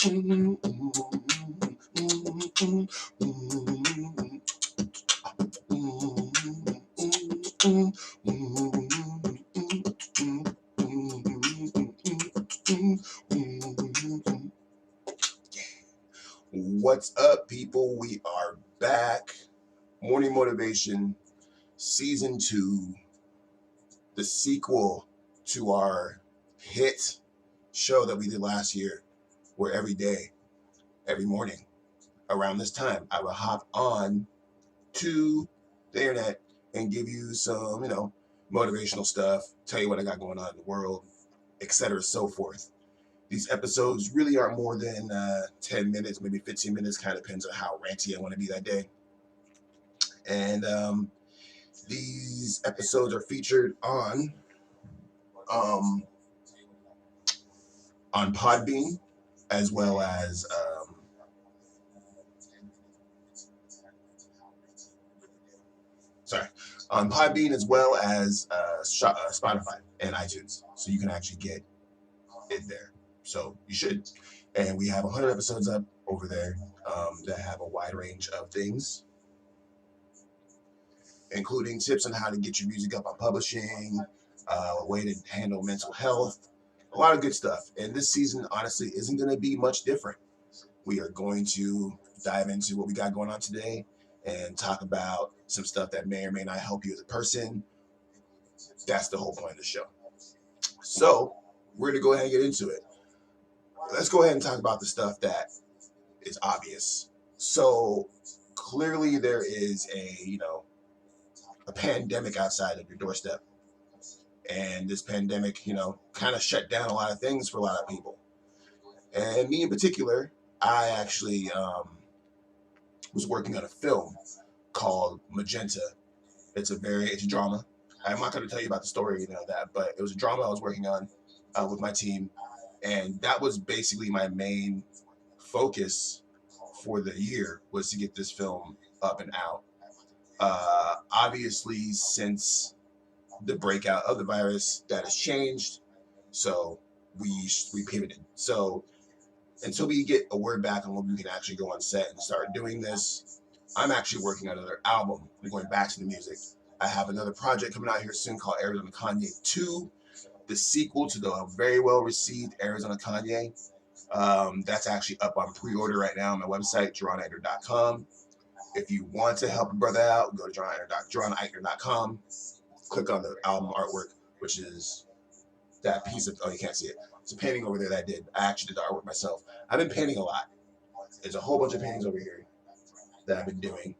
What's up, people? We are back. Morning Motivation, Season 2, the sequel to our hit show that we did last year, where every day, every morning, around this time, I would hop on to the internet and give you some, motivational stuff, tell you what I got going on in the world, etc., so forth. These episodes really aren't more than 10 minutes, maybe 15 minutes, kind of depends on how ranty I want to be that day. And these episodes are featured on Podbean, as well as on Podbean, as well as Spotify and iTunes. So you can actually get it there. So you should. And we have 100 episodes up over there that have a wide range of things, including tips on how to get your music up on publishing, a way to handle mental health, a lot of good stuff. And this season, honestly, isn't going to be much different. We are going to dive into what we got going on today and talk about some stuff that may or may not help you as a person. That's the whole point of the show. So we're going to go ahead and get into it. Let's go ahead and talk about the stuff that is obvious. So clearly there is a pandemic outside of your doorstep. And this pandemic, kind of shut down a lot of things for a lot of people. And me in particular, I actually was working on a film called Magenta. It's a drama. I'm not going to tell you about the story, but it was a drama I was working on with my team. And that was basically my main focus for the year, was to get this film up and out. Obviously, since the breakout of the virus, that has changed. So we pivoted. So until we get a word back on when we can actually go on set and start doing this, I'm actually working on another album. I'm going back to the music. I have another project coming out here soon called Arizona Kanye 2, the sequel to the very well received Arizona Kanye. That's actually up on pre-order right now on my website, JeronEichner.com. If you want to help a brother out, go to JeronEichner.com. Click on the album artwork, which is that piece of, you can't see it. It's a painting over there that I did. I actually did the artwork myself. I've been painting a lot. There's a whole bunch of paintings over here that I've been doing.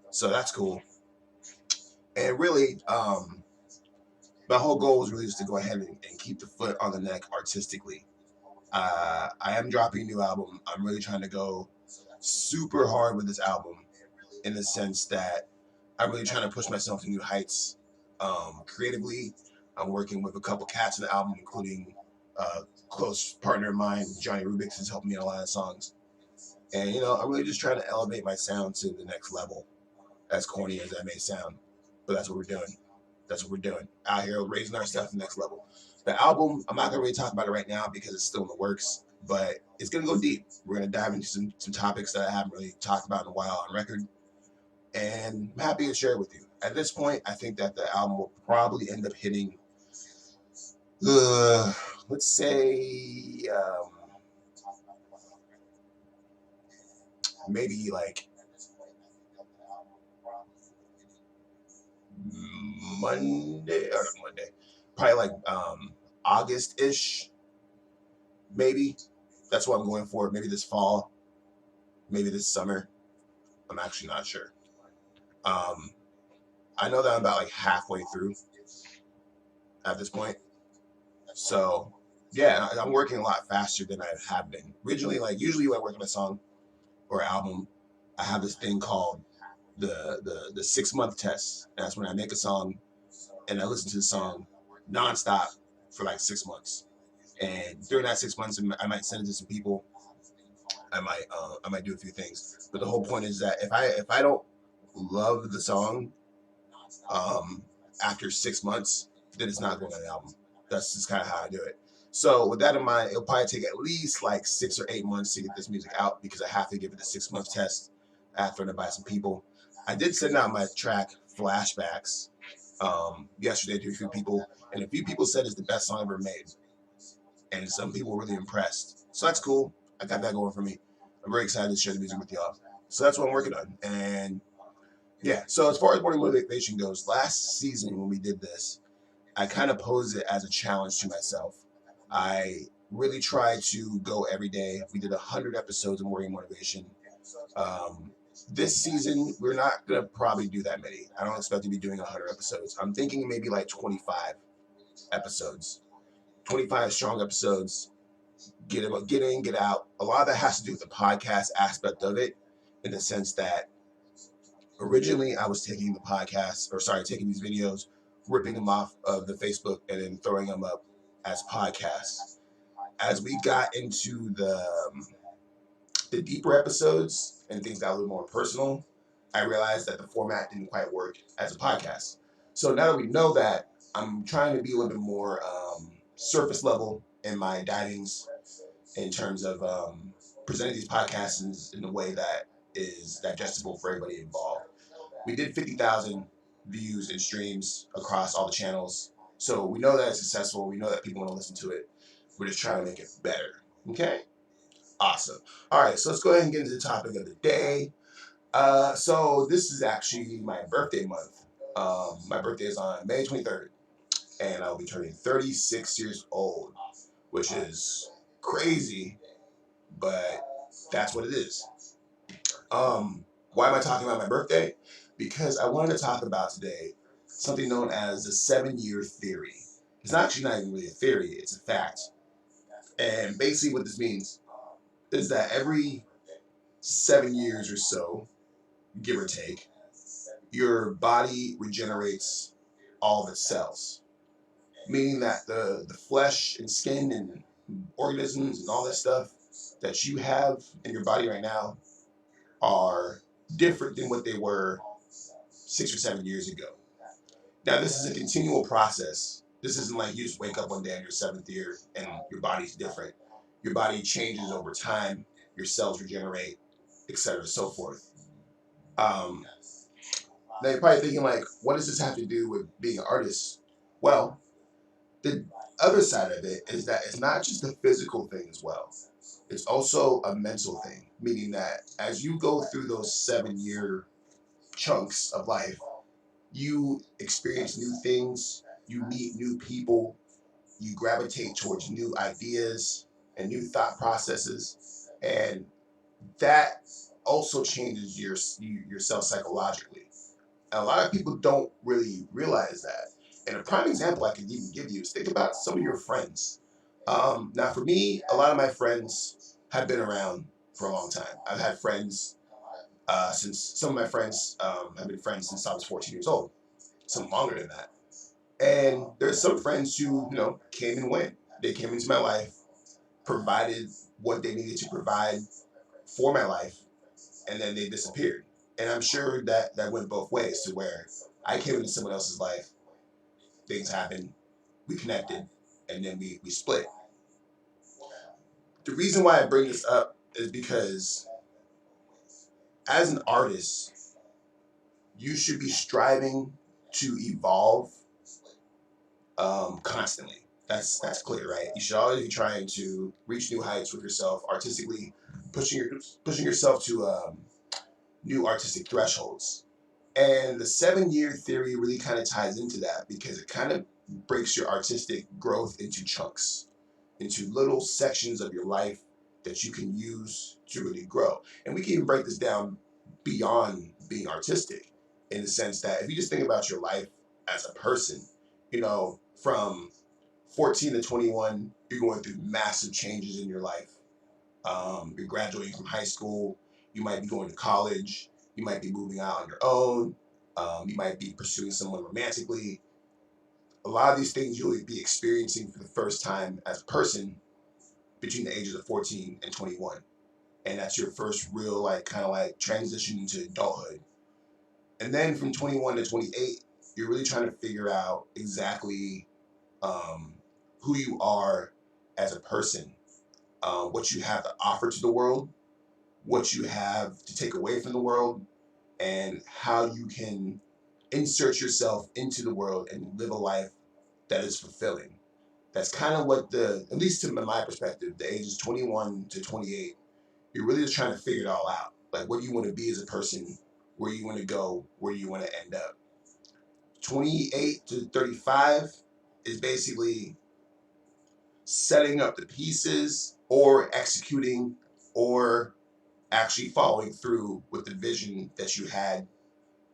So that's cool. And really, my whole goal was really just to go ahead and keep the foot on the neck artistically. I am dropping a new album. I'm really trying to go super hard with this album, in the sense that I'm really trying to push myself to new heights. Creatively, I'm working with a couple cats in the album, including a close partner of mine, Johnny Rubix, who's helping me on a lot of songs. And, I'm really just trying to elevate my sound to the next level, as corny as that may sound. But that's what we're doing. That's what we're doing. Out here, raising our stuff to the next level. The album, I'm not going to really talk about it right now because it's still in the works, but it's going to go deep. We're going to dive into some topics that I haven't really talked about in a while on record. And I'm happy to share it with you. At this point, I think that the album will probably end up hitting, let's say, maybe like Monday, probably like August-ish, maybe. That's what I'm going for. Maybe this fall, maybe this summer. I'm actually not sure. I know that I'm about like halfway through at this point. So yeah, I'm working a lot faster than I have been. Originally, usually when I work on a song or album, I have this thing called the 6-month test. And that's when I make a song and I listen to the song nonstop for like 6 months. And during that 6 months, I might send it to some people. I might do a few things. But the whole point is that if I don't love the song after 6 months, then it's not going on the album. That's just kind of how I do it. So with that in mind, it'll probably take at least like 6 or 8 months to get this music out because I have to give it a 6 month test after to buy some people. I did send out my track Flashbacks yesterday to a few people, and a few people said it's the best song ever made, and some people were really impressed. So that's cool. I got that going for me. I'm very excited to share the music with y'all. So that's what I'm working on. And yeah, so as far as morning motivation goes, last season when we did this, I kind of posed it as a challenge to myself. I really tried to go every day. We did 100 episodes of morning motivation. Um, this season, we're not going to probably do that many. I don't expect to be doing 100 episodes. I'm thinking maybe like 25 episodes, 25 strong episodes. Get in, get out. A lot of that has to do with the podcast aspect of it, in the sense that originally I was taking the podcast, or sorry, taking these videos, ripping them off of the Facebook, and then throwing them up as podcasts. As we got into the deeper episodes and things got a little more personal, I realized that the format didn't quite work as a podcast. So now that we know that, I'm trying to be a little bit more surface level in my guidings in terms of presenting these podcasts in a way that is digestible for everybody involved. We did 50,000 views and streams across all the channels. So we know that it's successful. We know that people want to listen to it. We're just trying to make it better. Okay? Awesome. All right, so let's go ahead and get into the topic of the day. So this is actually my birthday month. My birthday is on May 23rd, and I'll be turning 36 years old, which is crazy, but that's what it is. Why am I talking about my birthday? Because I wanted to talk about today something known as the 7-year theory. It's actually not even really a theory, it's a fact. And basically, what this means is that every 7 years or so, give or take, your body regenerates all of its cells. Meaning that the flesh and skin and organisms and all that stuff that you have in your body right now are different than what they were 6 or 7 years ago. Now, this is a continual process. This isn't like you just wake up one day in your 7th year and your body's different. Your body changes over time, your cells regenerate, etc., so forth. Um, Now, you're probably thinking, like, what does this have to do with being an artist? Well, the other side of it is that it's not just a physical thing as well. It's also a mental thing, meaning that as you go through those 7-year chunks of life, you experience new things, you meet new people, you gravitate towards new ideas and new thought processes, and that also changes yourself psychologically. And a lot of people don't really realize that. And a prime example I can even give you is think about some of your friends. Now, for me, a lot of my friends have been around for a long time. I've had friends since some of my friends have been friends since I was 14 years old, some longer than that. And there's some friends who, came and went. They came into my life, provided what they needed to provide for my life, and then they disappeared. And I'm sure that went both ways, to where I came into someone else's life, things happened, we connected, and then we split. The reason why I bring this up is because as an artist, you should be striving to evolve constantly. That's clear, right? You should always be trying to reach new heights with yourself artistically, pushing yourself to new artistic thresholds. And the 7-year theory really kind of ties into that because it kind of breaks your artistic growth into chunks, into little sections of your life that you can use to really grow. And we can even break this down beyond being artistic, in the sense that if you just think about your life as a person, from 14 to 21, you're going through massive changes in your life. You're graduating from high school, you might be going to college, you might be moving out on your own, you might be pursuing someone romantically. A lot of these things you'll be experiencing for the first time as a person between the ages of 14 and 21. And that's your first real, transition into adulthood. And then from 21 to 28, you're really trying to figure out exactly who you are as a person, what you have to offer to the world, what you have to take away from the world, and how you can insert yourself into the world and live a life that is fulfilling. That's kind of what at least to my perspective, the ages 21 to 28, you're really just trying to figure it all out. Like what you want to be as a person, where you want to go, where you want to end up. 28 to 35 is basically setting up the pieces or executing or actually following through with the vision that you had,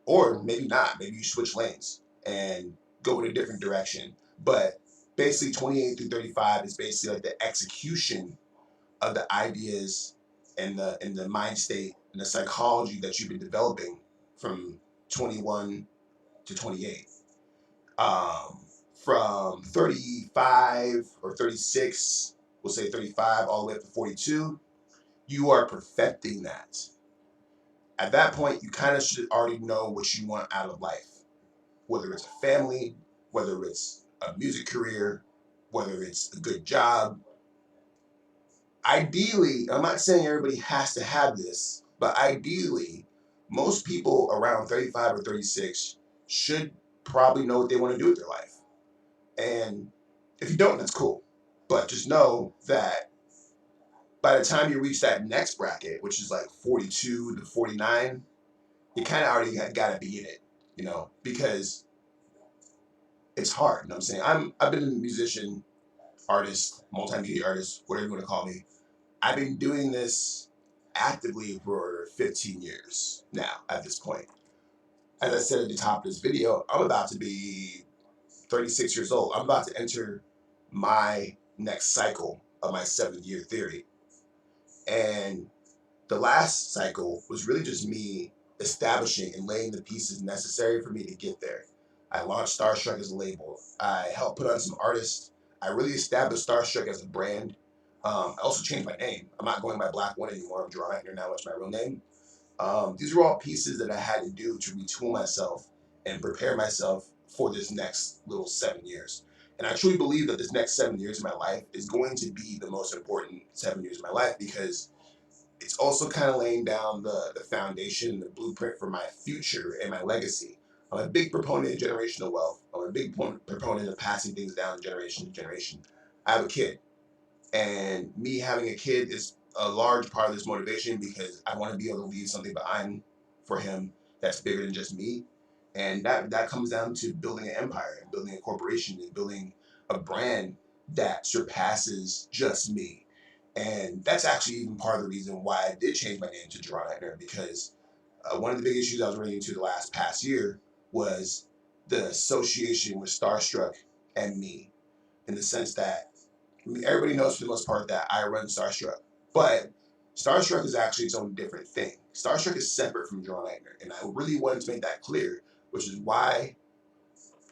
or maybe not. Maybe you switch lanes and go in a different direction. But basically, 28 through 35 is basically like the execution of the ideas and the mind state and the psychology that you've been developing from 21 to 28. From 35 or 36, we'll say 35 all the way up to 42, you are perfecting that. At that point, you kind of should already know what you want out of life, whether it's a family, whether it's a music career, whether it's a good job. Ideally, I'm not saying everybody has to have this, but ideally, most people around 35 or 36 should probably know what they want to do with their life. And if you don't, that's cool. But just know that by the time you reach that next bracket, which is like 42 to 49, you kind of already got to be in it, because it's hard. You know what I'm saying? I've been a musician, artist, multimedia artist, whatever you want to call me. I've been doing this actively for 15 years now at this point. As I said at the top of this video, I'm about to be 36 years old. I'm about to enter my next cycle of my 7-year theory. And the last cycle was really just me establishing and laying the pieces necessary for me to get there. I launched Starstruck as a label. I helped put on some artists. I really established Starstruck as a brand. I also changed my name. I'm not going by Black One anymore. I'm Jerron Eckner now. It's my real name. These are all pieces that I had to do to retool myself and prepare myself for this next little 7 years. And I truly believe that this next 7 years of my life is going to be the most important 7 years of my life, because it's also kind of laying down the foundation, the blueprint for my future and my legacy. I'm a big proponent of generational wealth. I'm a big proponent of passing things down generation to generation. I have a kid, and me having a kid is a large part of this motivation, because I want to be able to leave something behind for him that's bigger than just me. And that comes down to building an empire and building a corporation and building a brand that surpasses just me. And that's actually even part of the reason why I did change my name to Jerron Eckner, because one of the big issues I was running into the past year was the association with Starstruck and me, in the sense that everybody knows for the most part that I run Starstruck, but Starstruck is actually its own different thing. Starstruck is separate from Jerron Eckner, and I really wanted to make that clear, which is why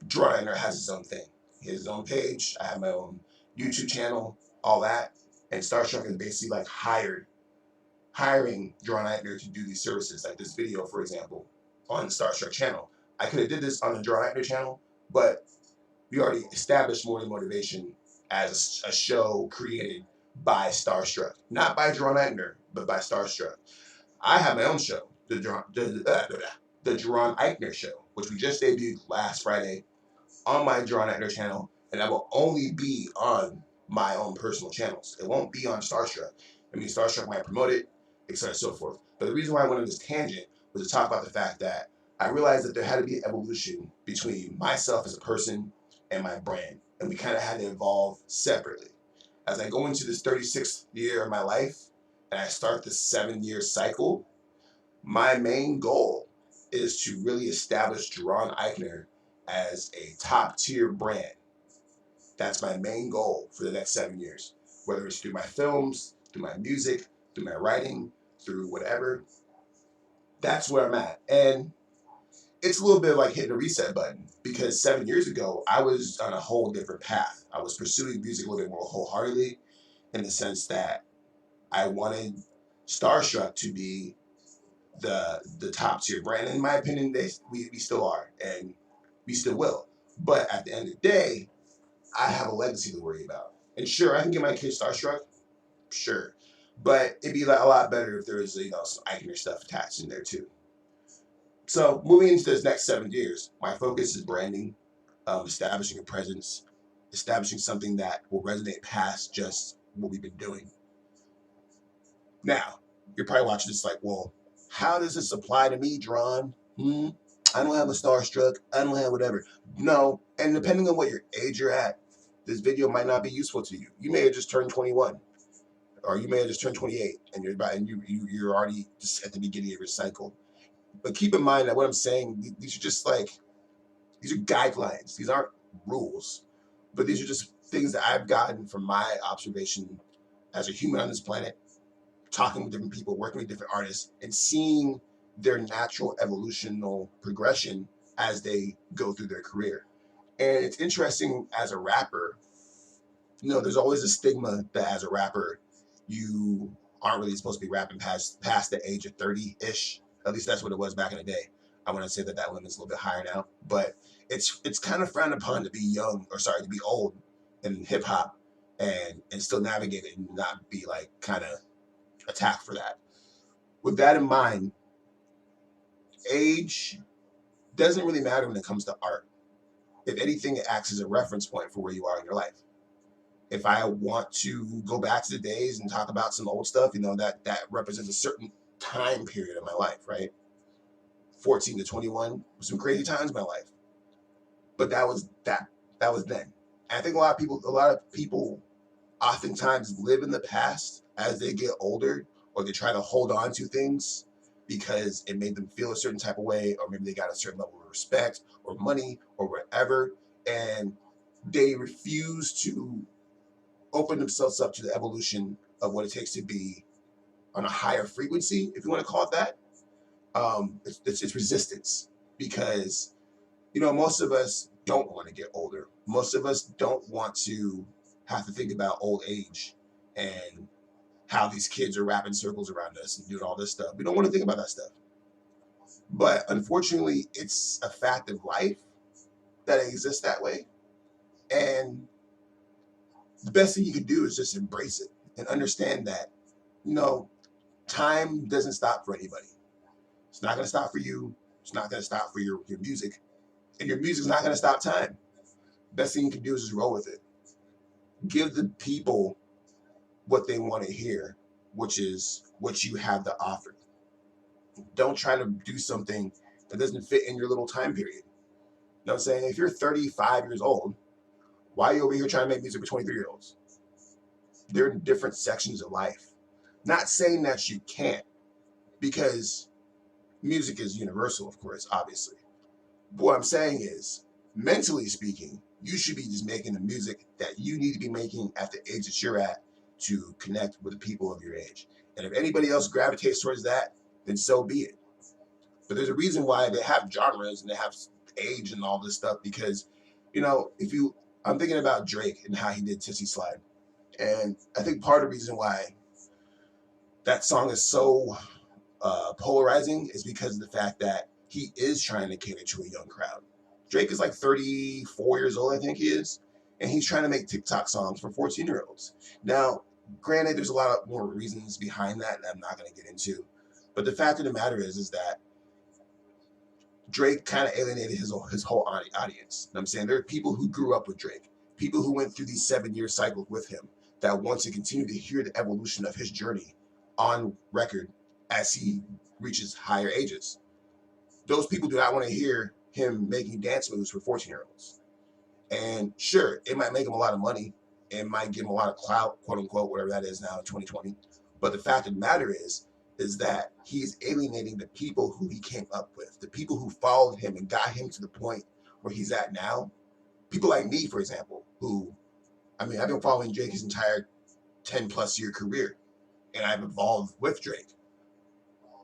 Jerron Eckner has his own thing. He has his own page. I have my own YouTube channel, all that, and Starstruck is basically like hiring Jerron Eckner to do these services, like this video, for example, on the Starstruck channel. I could have did this on the Jerron Eckner channel, but we already established Morning Motivation as a show created by Starstruck. Not by Jerron Eckner, but by Starstruck. I have my own show, the Jerron Eichner Show, which we just debuted last Friday on my Jerron Eckner channel, and that will only be on my own personal channels. It won't be on Starstruck. I mean, Starstruck might promote it, etc., so forth. But the reason why I went on this tangent was to talk about the fact that I realized that there had to be an evolution between myself as a person and my brand, and we kind of had to evolve separately. As I go into this 36th year of my life, and I start this 7-year cycle, my main goal is to really establish Jerron Eichner as a top tier brand. That's my main goal for the next 7 years. Whether it's through my films, through my music, through my writing, through whatever, that's where I'm at. And it's a little bit like hitting a reset button, because 7 years ago, I was on a whole different path. I was pursuing music a little bit more wholeheartedly, in the sense that I wanted Starstruck to be the top tier brand. In my opinion, we still are, and we still will. But at the end of the day, I have a legacy to worry about. And sure, I can get my kid starstruck, sure, but it'd be like a lot better if there was some icon or stuff attached in there too. So moving into this next 7 years, my focus is branding, establishing a presence, establishing something that will resonate past just what we've been doing. Now, you're probably watching this like, well, how does this apply to me, Dron? I don't have a starstruck. I don't have whatever. No, and depending on what your age you're at, this video might not be useful to you. You may have just turned 21, or you may have just turned 28, and you're already just at the beginning of your cycle. But keep in mind that what I'm saying, these are just like, these are guidelines. These aren't rules, but these are just things that I've gotten from my observation as a human on this planet, talking with different people, working with different artists, and seeing their natural evolutional progression as they go through their career. And it's interesting as a rapper, there's always a stigma that as a rapper, you aren't really supposed to be rapping past the age of 30-ish. At least that's what it was back in the day. I want to say that limit's a little bit higher now, but it's kind of frowned upon to be to be old in hip hop and still navigate it and not be like kind of attacked for that. With that in mind, age doesn't really matter when it comes to art. If anything, it acts as a reference point for where you are in your life. If I want to go back to the days and talk about some old stuff, that represents a certain time period of my life, right? 14 to 21 was some crazy times in my life. But that was then. And I think a lot of people oftentimes live in the past as they get older, or they try to hold on to things because it made them feel a certain type of way, or maybe they got a certain level of respect or money or whatever, and they refuse to open themselves up to the evolution of what it takes to be on a higher frequency, if you want to call it that. It's resistance, because most of us don't want to get older. Most of us don't want to have to think about old age and how these kids are wrapping circles around us and doing all this stuff. We don't want to think about that stuff. But unfortunately, it's a fact of life that it exists that way. And the best thing you can do is just embrace it and understand that, time doesn't stop for anybody. It's not going to stop for you. It's not going to stop for your music. And your music's not going to stop time. Best thing you can do is just roll with it. Give the people what they want to hear, which is what you have to offer. Don't try to do something that doesn't fit in your little time period. You know what I'm saying? If you're 35 years old, why are you over here trying to make music for 23-year-olds? They're in different sections of life. Not saying that you can't, because music is universal, of course, obviously. But what I'm saying is, mentally speaking, you should be just making the music that you need to be making at the age that you're at to connect with the people of your age. And if anybody else gravitates towards that, then so be it. But there's a reason why they have genres and they have age and all this stuff, because, I'm thinking about Drake and how he did Tissy Slide. And I think part of the reason why that song is so polarizing is because of the fact that he is trying to cater to a young crowd. Drake is like 34 years old, I think he is, and he's trying to make TikTok songs for 14-year-olds. Now, granted, there's a lot of more reasons behind that I'm not going to get into, but the fact of the matter is that Drake kind of alienated his whole audience. I'm saying there are people who grew up with Drake, people who went through these 7-year cycles with him, that want to continue to hear the evolution of his journey on record as he reaches higher ages. Those people do not want to hear him making dance moves for 14-year-olds. And sure, it might make him a lot of money. It might give him a lot of clout, quote unquote, whatever that is now in 2020. But the fact of the matter is that he's alienating the people who he came up with, the people who followed him and got him to the point where he's at now. People like me, for example, I've been following Drake his entire 10+ year career, and I've evolved with Drake.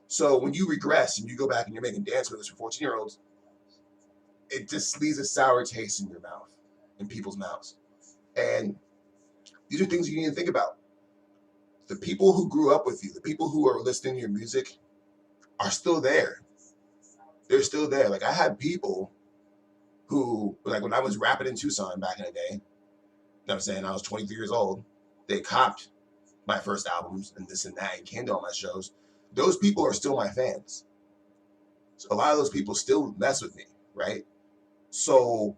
So when you regress and you go back and you're making dance moves for 14-year-olds, it just leaves a sour taste in your mouth, in people's mouths. And these are things you need to think about. The people who grew up with you, the people who are listening to your music, are still there. They're still there. Like, I had people who, like when I was rapping in Tucson back in the day, what I'm saying? I was 23 years old. They copped my first albums and this and that and came to all my shows. Those people are still my fans. So a lot of those people still mess with me, right? So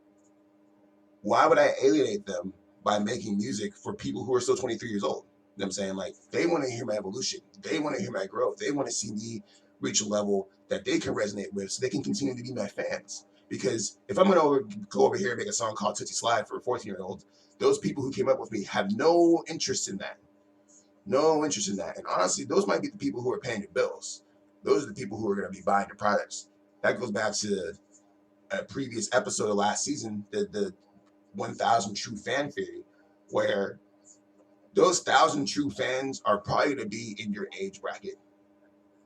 why would I alienate them by making music for people who are still 23 years old? You know what I'm saying? Like, they want to hear my evolution. They want to hear my growth. They want to see me reach a level that they can resonate with so they can continue to be my fans. Because if I'm going to go over here and make a song called Tootsie Slide for 14-year-olds, those people who came up with me have no interest in that. No interest in that. And honestly, those might be the people who are paying your bills. Those are the people who are going to be buying your products. That goes back to a previous episode of last season, the 1,000 true fan theory, where those 1,000 true fans are probably going to be in your age bracket.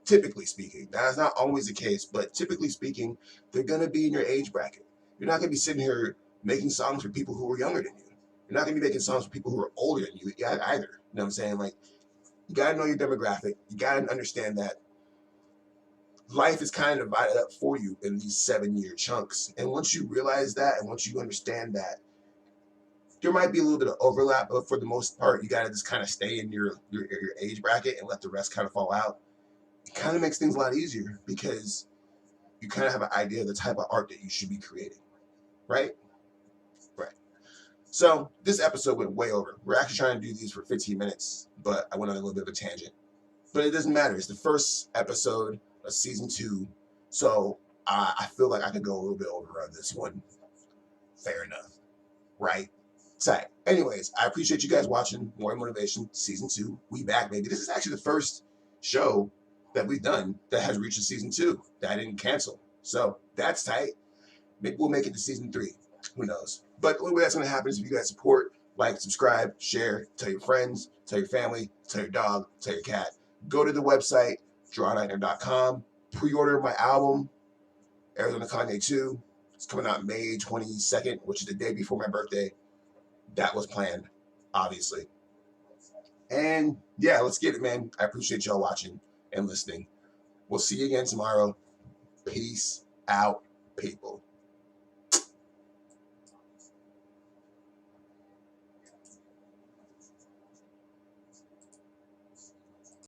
Typically speaking, that's not always the case, but typically speaking, they're going to be in your age bracket. You're not going to be sitting here making songs for people who are younger than you. You're not going to be making songs for people who are older than you either. You know what I'm saying? Like, you got to know your demographic. You got to understand that life is kind of divided up for you in these 7-year chunks. And once you realize that, and once you understand that, there might be a little bit of overlap, but for the most part, you got to just kind of stay in your age bracket and let the rest kind of fall out. It kind of makes things a lot easier because you kind of have an idea of the type of art that you should be creating, right? Right. So this episode went way over. We're actually trying to do these for 15 minutes, but I went on a little bit of a tangent. But it doesn't matter. It's the first episode of season 2, so I feel like I could go a little bit over on this one. Fair enough, right? Tight. Anyways, I appreciate you guys watching More Motivation Season 2. We back, baby. This is actually the first show that we've done that has reached a Season 2 that I didn't cancel. So that's tight. Maybe we'll make it to Season 3. Who knows? But the only way that's going to happen is if you guys support, like, subscribe, share, tell your friends, tell your family, tell your dog, tell your cat. Go to the website, drawneitner.com. Pre-order my album, Arizona Kanye 2. It's coming out May 22nd, which is the day before my birthday. That was planned, obviously. And yeah, let's get it, man. I appreciate y'all watching and listening. We'll see you again tomorrow. Peace out, people.